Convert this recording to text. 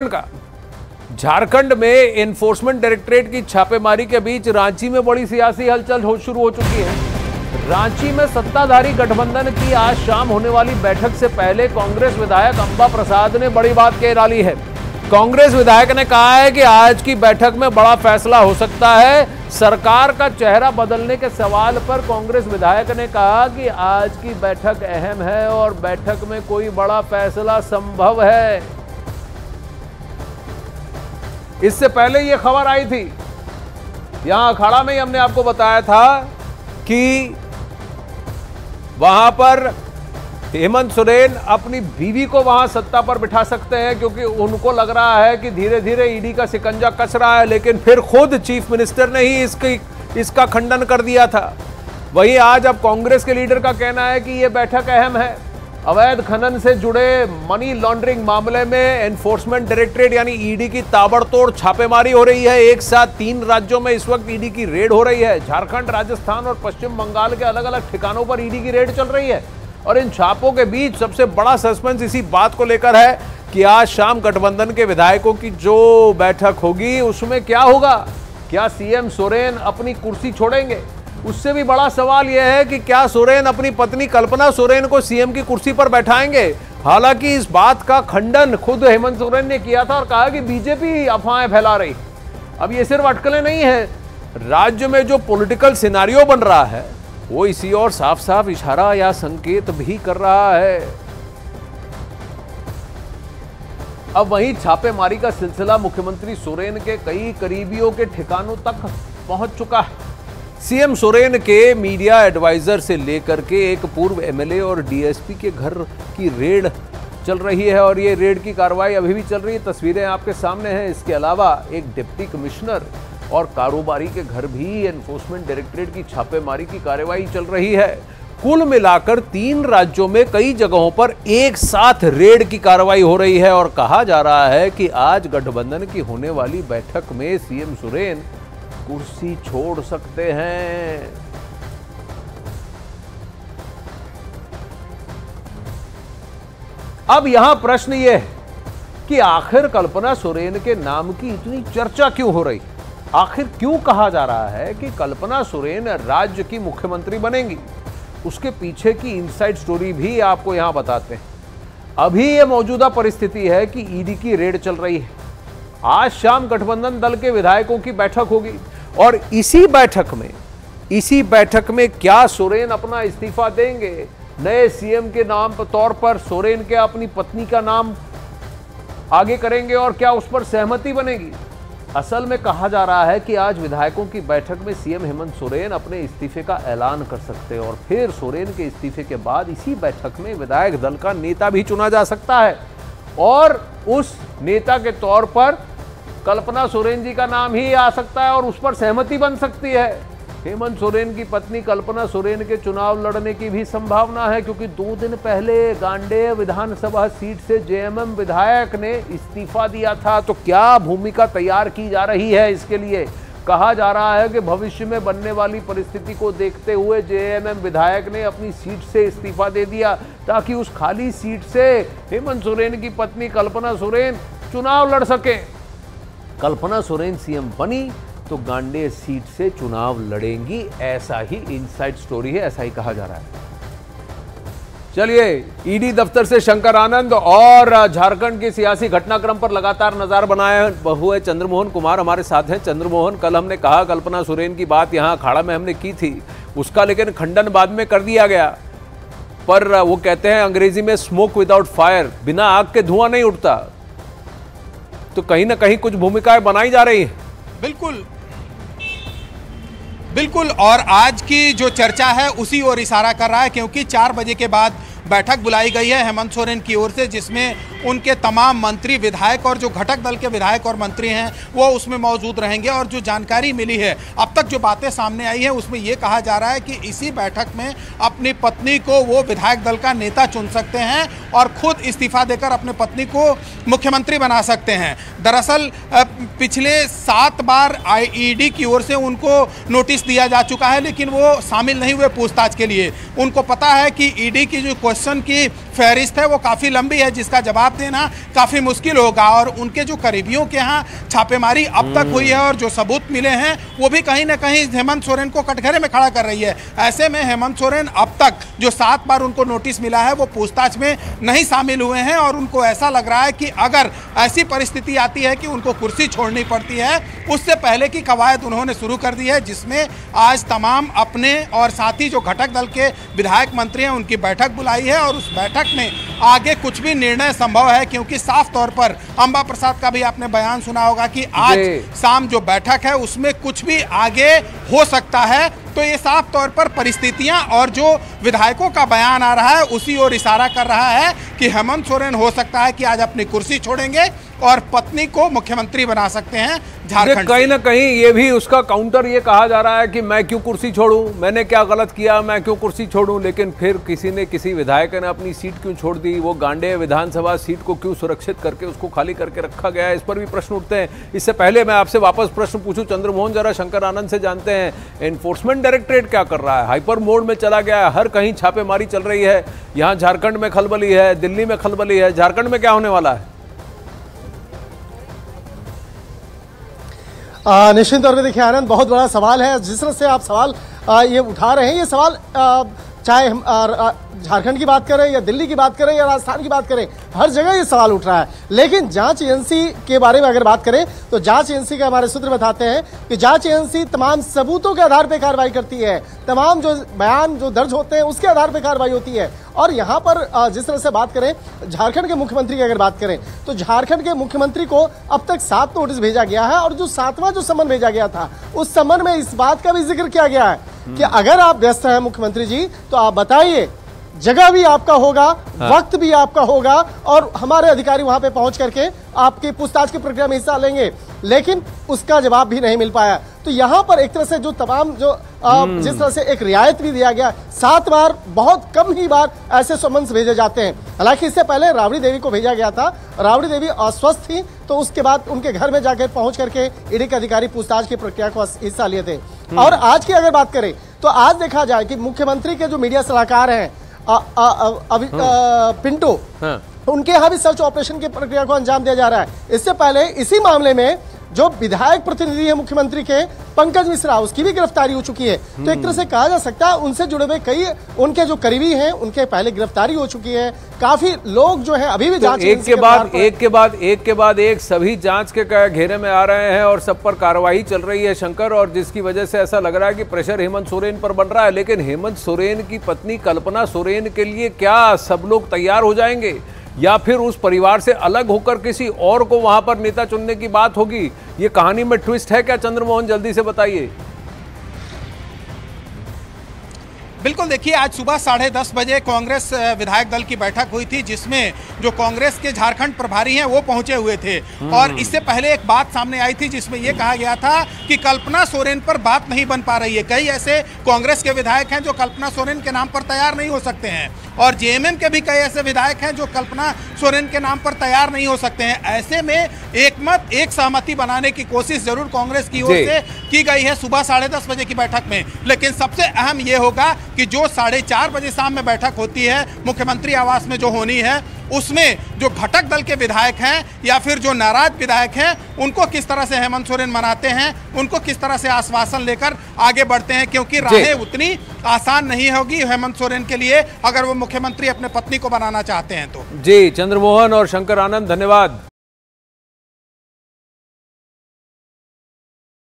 का झारखंड में enforcement directorate की छापेमारी के बीच रांची में बड़ी सियासी हलचल शुरू हो चुकी है। रांची में सत्ताधारी गठबंधन की आज शाम होने वाली बैठक से पहले कांग्रेस विधायक अंबा प्रसाद ने बड़ी बात कह डाली है। कांग्रेस विधायक ने कहा है कि आज की बैठक में बड़ा फैसला हो सकता है। सरकार का चेहरा बदलने के सवाल पर कांग्रेस विधायक ने कहा कि आज की बैठक अहम है और बैठक में कोई बड़ा फैसला संभव है। इससे पहले यह खबर आई थी, यहां अखाड़ा में ही हमने आपको बताया था कि वहां पर हेमंत सोरेन अपनी बीवी को वहां सत्ता पर बिठा सकते हैं क्योंकि उनको लग रहा है कि धीरे धीरे ईडी का शिकंजा कस रहा है, लेकिन फिर खुद चीफ मिनिस्टर ने ही इसका खंडन कर दिया था। वहीं आज अब कांग्रेस के लीडर का कहना है कि यह बैठक अहम है। अवैध खनन से जुड़े मनी लॉन्ड्रिंग मामले में एनफोर्समेंट डायरेक्टरेट यानी ईडी की ताबड़तोड़ छापेमारी हो रही है। एक साथ 3 राज्यों में इस वक्त ईडी की रेड हो रही है। झारखंड, राजस्थान और पश्चिम बंगाल के अलग अलग ठिकानों पर ईडी की रेड चल रही है और इन छापों के बीच सबसे बड़ा सस्पेंस इसी बात को लेकर है कि आज शाम गठबंधन के विधायकों की जो बैठक होगी उसमें क्या होगा। क्या सीएम सोरेन अपनी कुर्सी छोड़ेंगे? उससे भी बड़ा सवाल यह है कि क्या सोरेन अपनी पत्नी कल्पना सोरेन को सीएम की कुर्सी पर बैठाएंगे। हालांकि इस बात का खंडन खुद हेमंत सोरेन ने किया था और कहा कि बीजेपी अफवाहें फैला रही। अब ये सिर्फ अटकलें नहीं है, राज्य में जो पॉलिटिकल सिनारियो बन रहा है वो इसी और साफ साफ इशारा या संकेत भी कर रहा है। अब वहीं छापेमारी का सिलसिला मुख्यमंत्री सोरेन के कई करीबियों के ठिकानों तक पहुंच चुका है। सीएम सोरेन के मीडिया एडवाइजर से लेकर के एक पूर्व एमएलए और डीएसपी के घर की रेड चल रही है और ये रेड की कार्रवाई अभी भी चल रही है। तस्वीरें आपके सामने हैं। इसके अलावा एक डिप्टी कमिश्नर और कारोबारी के घर भी एनफोर्समेंट डायरेक्टरेट की छापेमारी की कार्रवाई चल रही है। कुल मिलाकर 3 राज्यों में कई जगहों पर एक साथ रेड की कार्रवाई हो रही है और कहा जा रहा है कि आज गठबंधन की होने वाली बैठक में सीएम सोरेन कुर्सी छोड़ सकते हैं। अब यहां प्रश्न यह है कि आखिर कल्पना सोरेन के नाम की इतनी चर्चा क्यों हो रही? आखिर क्यों कहा जा रहा है कि कल्पना सोरेन राज्य की मुख्यमंत्री बनेंगी? उसके पीछे की इनसाइड स्टोरी भी आपको यहां बताते हैं। अभी यह मौजूदा परिस्थिति है कि ईडी की रेड चल रही है। आज शाम गठबंधन दल के विधायकों की बैठक होगी और इसी बैठक में क्या सोरेन अपना इस्तीफा देंगे? नए सीएम के नाम पर तौर पर सोरेन के अपनी पत्नी का नाम आगे करेंगे और क्या उस पर सहमति बनेगी? असल में कहा जा रहा है कि आज विधायकों की बैठक में सीएम हेमंत सोरेन अपने इस्तीफे का ऐलान कर सकते हैं और फिर सोरेन के इस्तीफे के बाद इसी बैठक में विधायक दल का नेता भी चुना जा सकता है और उस नेता के तौर पर कल्पना सोरेन जी का नाम ही आ सकता है और उस पर सहमति बन सकती है। हेमंत सोरेन की पत्नी कल्पना सोरेन के चुनाव लड़ने की भी संभावना है क्योंकि 2 दिन पहले गांडेय विधानसभा सीट से जेएमएम विधायक ने इस्तीफा दिया था। तो क्या भूमिका तैयार की जा रही है इसके लिए? कहा जा रहा है कि भविष्य में बनने वाली परिस्थिति को देखते हुए जेएमएम विधायक ने अपनी सीट से इस्तीफा दे दिया ताकि उस खाली सीट से हेमंत सोरेन की पत्नी कल्पना सोरेन चुनाव लड़ सके। कल्पना सोरेन सीएम बनी तो गांडेय सीट से चुनाव लड़ेंगी, ऐसा ही इनसाइड स्टोरी है, ऐसा ही कहा जा रहा है। चलिए, ईडी दफ्तर से शंकर आनंद और झारखंड के सियासी घटनाक्रम पर लगातार नजर बनाए हुए चंद्रमोहन कुमार हमारे साथ हैं। चंद्रमोहन, कल हमने कहा कल्पना सोरेन की बात यहां अखाड़ा में हमने की थी, उसका लेकिन खंडन बाद में कर दिया गया। पर वो कहते हैं अंग्रेजी में स्मोक विदाउट फायर, बिना आग के धुआं नहीं उठता। तो कहीं ना कहीं कुछ भूमिकाएं बनाई जा रही हैं। बिल्कुल, और आज की जो चर्चा है उसी ओर इशारा कर रहा है क्योंकि 4 बजे के बाद बैठक बुलाई गई है हेमंत सोरेन की ओर से जिसमें उनके तमाम मंत्री, विधायक और जो घटक दल के विधायक और मंत्री हैं वो उसमें मौजूद रहेंगे। और जो जानकारी मिली है, अब तक जो बातें सामने आई हैं उसमें ये कहा जा रहा है कि इसी बैठक में अपनी पत्नी को वो विधायक दल का नेता चुन सकते हैं और खुद इस्तीफा देकर अपनी पत्नी को मुख्यमंत्री बना सकते हैं। दरअसल पिछले 7 बार ईडी की ओर से उनको नोटिस दिया जा चुका है लेकिन वो शामिल नहीं हुए पूछताछ के लिए। उनको पता है कि ईडी की जो क्वेश्चन की फहरिस्त है वो काफ़ी लंबी है, जिसका जवाब देना काफ़ी मुश्किल होगा। और उनके जो करीबियों के यहाँ छापेमारी अब तक हुई है और जो सबूत मिले हैं वो भी कहीं ना कहीं हेमंत सोरेन को कटघरे में खड़ा कर रही है। ऐसे में हेमंत सोरेन अब तक जो 7 बार उनको नोटिस मिला है वो पूछताछ में नहीं शामिल हुए हैं और उनको ऐसा लग रहा है कि अगर ऐसी परिस्थिति आती है कि उनको कुर्सी छोड़नी पड़ती है, उससे पहले की कवायद उन्होंने शुरू कर दी है, जिसमें आज तमाम अपने और साथ ही जो घटक दल के विधायक मंत्री हैं उनकी बैठक बुलाई है। और उस बैठक में आगे कुछ भी निर्णय संभव है, क्योंकि साफ तौर पर अंबा प्रसाद का भी आपने बयान सुना होगा कि आज शाम जो बैठक है उसमें कुछ भी आगे हो सकता है। तो ये साफ तौर पर परिस्थितियां और जो विधायकों का बयान आ रहा है उसी ओर इशारा कर रहा है कि हेमंत सोरेन हो सकता है कि आज अपनी कुर्सी छोड़ेंगे और पत्नी को मुख्यमंत्री बना सकते हैं झारखंड। कहीं ना कहीं ये भी उसका काउंटर ये कहा जा रहा है कि मैं क्यों कुर्सी छोड़ूं, मैंने क्या गलत किया, मैं क्यों कुर्सी छोड़ूं। लेकिन फिर किसी विधायक ने अपनी सीट क्यों छोड़ दी, वो गांडे विधानसभा सीट को क्यों सुरक्षित करके उसको खाली करके रखा गया है, इस पर भी प्रश्न उठते हैं। इससे पहले मैं आपसे वापस प्रश्न पूछूं चंद्रमोहन, जरा शंकर आनंद से जानते हैं एनफोर्समेंट डायरेक्टरेट क्या कर रहा है, हाइपर मोड में चला गया है, हर कहीं छापेमारी चल रही है, यहाँ झारखंड में खलबली है, दिल्ली में खलबली है, झारखंड में क्या होने वाला है? निश्चित तौर पे देखिए आनंद, बहुत बड़ा सवाल है। जिस तरह से आप सवाल ये उठा रहे हैं, ये सवाल चाहे हम झारखंड की बात करें या दिल्ली की बात करें या राजस्थान की बात करें, हर जगह ये सवाल उठ रहा है। लेकिन जांच एजेंसी के बारे में अगर बात करें तो जांच एजेंसी के हमारे सूत्र बताते हैं कि जांच एजेंसी तमाम सबूतों के आधार पर कार्रवाई करती है, तमाम जो बयान जो दर्ज होते हैं उसके आधार पर कार्रवाई होती है। और यहाँ पर जिस तरह से बात करें झारखंड के मुख्यमंत्री की अगर बात करें तो झारखंड के मुख्यमंत्री को अब तक 7 नोटिस भेजा गया है और जो 7वां जो सम्मन भेजा गया था उस सम्मन में इस बात का भी जिक्र किया गया है कि अगर आप व्यस्त हैं मुख्यमंत्री जी तो आप बताइए, जगह भी आपका होगा, वक्त भी आपका होगा और हमारे अधिकारी वहां पे पहुंच करके आपकी पूछताछ की प्रक्रिया में हिस्सा लेंगे। लेकिन उसका जवाब भी नहीं मिल पाया। तो यहां पर एक तरह से जो तमाम जो जिस तरह से एक रियायत भी दिया गया, 7 बार, बहुत कम ही बार ऐसे समन्स भेजे जाते हैं। हालांकि इससे पहले राबड़ी देवी को भेजा गया था, राबड़ी देवी अस्वस्थ थी तो उसके बाद उनके घर में जाकर पहुंच करके ईडी के अधिकारी पूछताछ की प्रक्रिया को हिस्सा लिए थे। और आज की अगर बात करें तो आज देखा जाए कि मुख्यमंत्री के जो मीडिया सलाहकार हैं पिंटू, उनके यहाँ भी सर्च ऑपरेशन की प्रक्रिया को अंजाम दिया जा रहा है। इससे पहले इसी मामले में जो विधायक प्रतिनिधि है मुख्यमंत्री के पंकज मिश्रा, उसकी भी गिरफ्तारी हो चुकी है। तो एक तरह से कहा जा सकता है उनसे जुड़े हुए कई उनके जो करीबी हैं उनके पहले गिरफ्तारी हो चुकी है। काफी लोग जो है अभी भी जांच एक के बाद एक सभी जांच के घेरे में आ रहे हैं और सब पर कार्रवाई चल रही है शंकर, और जिसकी वजह से ऐसा लग रहा है कि प्रेशर हेमंत सोरेन पर बन रहा है। लेकिन हेमंत सोरेन की पत्नी कल्पना सोरेन के लिए क्या सब लोग तैयार हो जाएंगे या फिर उस परिवार से अलग होकर किसी और को वहां पर नेता चुनने की बात होगी? ये कहानी में ट्विस्ट है क्या चंद्रमोहन, जल्दी से बताइए। बिल्कुल, देखिए आज सुबह 10:30 बजे कांग्रेस विधायक दल की बैठक हुई थी, जिसमें जो कांग्रेस के झारखंड प्रभारी हैं वो पहुंचे हुए थे। और इससे पहले एक बात सामने आई थी जिसमें यह कहा गया था कि कल्पना सोरेन पर बात नहीं बन पा रही है। कई ऐसे कांग्रेस के विधायक हैं जो कल्पना सोरेन के नाम पर तैयार नहीं हो सकते हैं और जेएमएम के भी कई ऐसे विधायक हैं जो कल्पना सोरेन के नाम पर तैयार नहीं हो सकते हैं। ऐसे में एक सहमति बनाने की कोशिश जरूर कांग्रेस की ओर से की गई है सुबह 10:30 बजे की बैठक में। लेकिन सबसे अहम यह होगा कि जो 4:30 बजे शाम में बैठक होती है मुख्यमंत्री आवास में जो होनी है, उसमें जो घटक दल के विधायक हैं या फिर जो नाराज विधायक हैं उनको किस तरह से हेमंत सोरेन मनाते हैं, उनको किस तरह से आश्वासन लेकर आगे बढ़ते हैं, क्योंकि राहें उतनी आसान नहीं होगी हेमंत सोरेन के लिए अगर वो मुख्यमंत्री अपने पत्नी को बनाना चाहते हैं तो। जी, चंद्रमोहन और शंकर आनंद, धन्यवाद।